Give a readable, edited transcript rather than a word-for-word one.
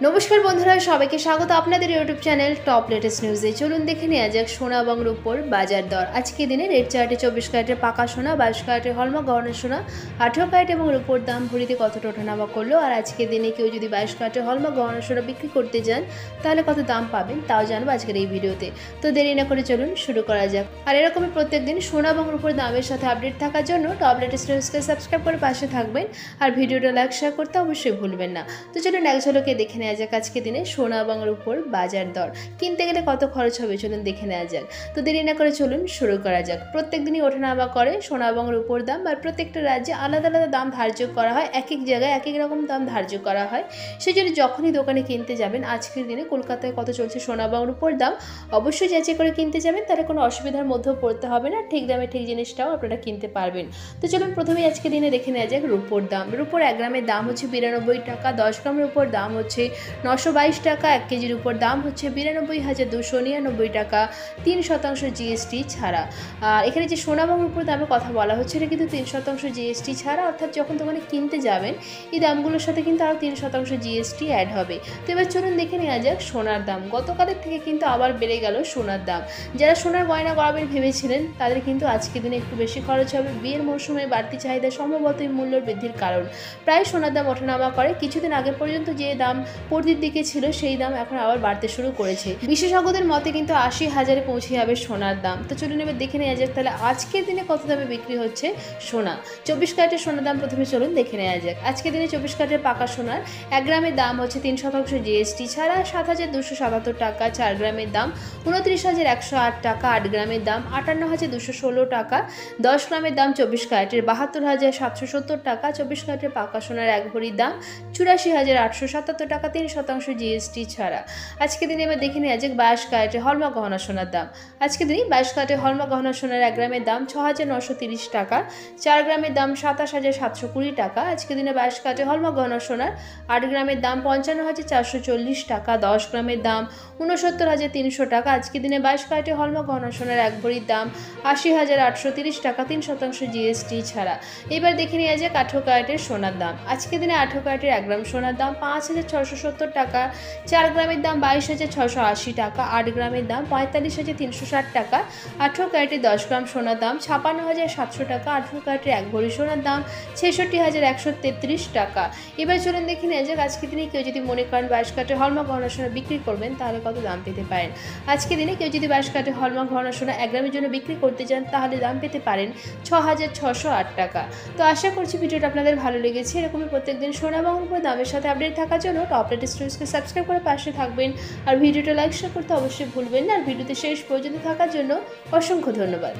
নমস্কার বন্ধুরা, সবাইকে স্বাগত আপনাদের ইউটিউব চ্যানেল টপ লেটেস্ট নিউজে। চলুন দেখে নেওয়া যাক সোনা এবং রূপোর বাজার দর। আজকে দিনে রেড চার্টে 24 ক্যারেটের পাকা সোনা, 22 ক্যারেটের হলমার্ক গহনা সোনা, 18 ক্যারেট এবং রূপোর দাম ভরিতে কতটা ওঠানামা করলো। আর আজকে দিনে কেউ যদি 22 ক্যারেটের হলমার্ক গহনা সোনা বিক্রি করতে যান তাহলে কত দাম পাবেন তাও জানবো আজকের এই ভিডিওতে। তো দেরি না করে চলুন শুরু করা যাক। আর এরকমই প্রত্যেক দিন সোনা এবং রূপোর দামের সাথে আপডেট থাকার জন্য টপ লেটেস্ট নিউজকে সাবস্ক্রাইব করে পাশে থাকবেন। আর ভিডিওটা লাইক শেয়ার করতে অবশ্যই ভুলবেন না। তো চলুন এক ঝলকে দেখে নেওয়া যাক আজকে দিনে সোনা এবং রূপোর বাজার দর। কিনতে গেলে কত খরচ হবে চলুন দেখে নেওয়া যাক। তো দেরি না করে চলুন শুরু করা যাক। প্রত্যেক দিনই ওঠানামা করে সোনা এবং রূপোর দাম, আর প্রত্যেকটা রাজ্যে আলাদা আলাদা দাম ধার্য করা হয়, এক এক জায়গায় এক এক রকম দাম ধার্য করা হয়। সেই জন্য যখনই দোকানে কিনতে যাবেন আজকের দিনে কলকাতায় কত চলছে সোনা এবং রূপোর দাম অবশ্যই যাচাই করে কিনতে যাবেন, তাহলে কোনো অসুবিধার মধ্যেও পড়তে হবে না, ঠিক দামে ঠিক জিনিসটাও আপনারা কিনতে পারবেন। তো চলুন প্রথমেই আজকে দিনে দেখে নেওয়া যাক রূপোর দাম। রূপোর 1 গ্রামের দাম হচ্ছে 92 টাকা, 10 গ্রামের উপর দাম হচ্ছে 922 টাকা, 1 কেজির উপর দাম হচ্ছে 92,299 টাকা, 3% জিএসটি ছাড়া। আর এখানে যে সোনা এবং রূপোর দামের কথা বলা হচ্ছে এটা কিন্তু 3% জিএসটি ছাড়া, অর্থাৎ যখন দোকানে কিনতে যাবেন এই দামগুলোর সাথে কিন্তু আরও 3% জিএসটি অ্যাড হবে। তো এবার চলুন দেখে নেওয়া যাক সোনার দাম। গতকালের থেকে কিন্তু আবার বেড়ে গেল সোনার দাম। যারা সোনার গয়না গড়াবেন ভেবেছিলেন তাদের কিন্তু আজকের দিনে একটু বেশি খরচ হবে। বিয়ের মৌসুমে বাড়তি চাহিদা সম্ভবত এই মূল্য বৃদ্ধির কারণ। প্রায় সোনার দাম ওঠানামা করে। কিছুদিন আগে পর্যন্ত যে দাম পড়তির দিকে ছিল সেই দাম এখন আবার বাড়তে শুরু করেছে। বিশেষজ্ঞদের মতে কিন্তু 80,000-এ পৌঁছে যাবে সোনার দাম। তো চলুন এবার দেখে নেওয়া যাক তাহলে আজকের দিনে কত দামে বিক্রি হচ্ছে সোনা। 24 ক্যারেটের সোনার দাম প্রথমে চলুন দেখে নেওয়া যাক। আজকের দিনে 24 ক্যারেটের পাকা সোনার 1 গ্রামের দাম হচ্ছে 3% জিএসটি ছাড়া 7,277 টাকা, 4 গ্রামের দাম 29,108 টাকা, 8 গ্রামের দাম 58,216 টাকা, 10 গ্রামের দাম 24 ক্যারেটের 72,770 টাকা, 24 ক্যারেটের পাকা সোনার 1 ভরির দাম 84,877 টাকা, 3% জিএসটি ছাড়া। আজকে দিনে এবার দেখে নেওয়া যাক 22 ক্যারেটের হলমার্ক গহনা সোনার দাম। আজকে দিনে 22 ক্যারেটের হলমার্ক গহনা সোনার 1 গ্রামের দাম 6,930 টাকা, 4 গ্রামের দাম 27,720 টাকা। আজকে দিনে 22 ক্যারেটের হলমার্ক গহনা সোনার 8 গ্রামের দাম 55,440 টাকা, 10 গ্রামের দাম 69,300 টাকা। আজকে দিনে 22 ক্যারেটের হলমার্ক গহনা সোনার 1 ভরির দাম 80,830 টাকা, 3% জিএসটি ছাড়া। এবার দেখে নেওয়া যাক 18 ক্যারেটের সোনার দাম। আজকে দিনে 18 ক্যারেটের 1 গ্রাম সোনার দাম 5,670 টাকা, 4 গ্রামের দাম 22,680 টাকা, 8 গ্রামের দাম 45,360 টাকা। 18 ক্যারেটের 10 গ্রাম সোনার দাম 56,700 টাকা, 18 ক্যারেটের 1 ভরি সোনার দাম 66,133 টাকা। এবার চলুন দেখে নেওয়া যাক আজকে দিনে কেউ যদি মনে করেন 22 ক্যারেটের হলমার্ক গহনা সোনা বিক্রি করবেন তাহলে কত দাম পেতে পারেন। আজকে দিনে কেউ যদি 22 ক্যারেটের হলমার্ক গহনা সোনা 1 গ্রামের জন্য বিক্রি করতে চান তাহলে দাম পেতে পারেন 6,608 টাকা। তো আশা করছি ভিডিওটা আপনাদের ভালো লেগেছে। এরকমই প্রত্যেকদিন সোনা এবং রূপোর দামের সাথে আপডেট থাকার জন্য টপ লেটেস্ট নিউজকে সাবস্ক্রাইব করে পাশে থাকবেন। আর ভিডিওটা লাইক শেয়ার করতে অবশ্যই ভুলবেন না। আর ভিডিওতে শেষ পর্যন্ত থাকার জন্য অসংখ্য ধন্যবাদ।